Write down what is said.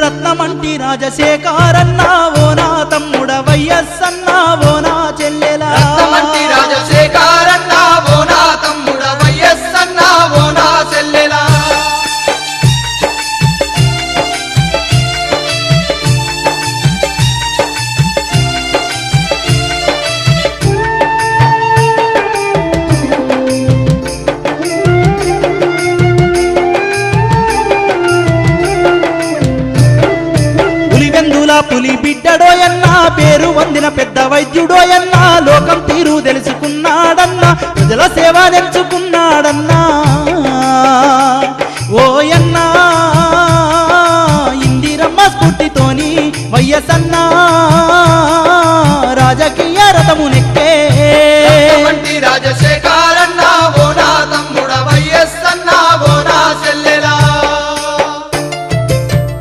రత్నమంటి రాజశేఖరన్న ఓ నా తమ్ముడ వైఎస్సన్న ఓ నా చెల్లెలా రత్నమంటి రాజశేఖరన్న ఓ నా తమ్ముడ వైఎస్సన్న ఓ నా చెల్లెలా పులి బిడ్డడోయన్నా పేరు వందిన పెద్ద వైద్యుడోయన్నా లోకం తీరు తెలుసుకున్నాడన్నా ప్రజల సేవ తెలుసుకున్నాడన్నా ఓయన్నా ఇందిరమ్మ స్ఫూర్తితోని వైఎస్సన్నా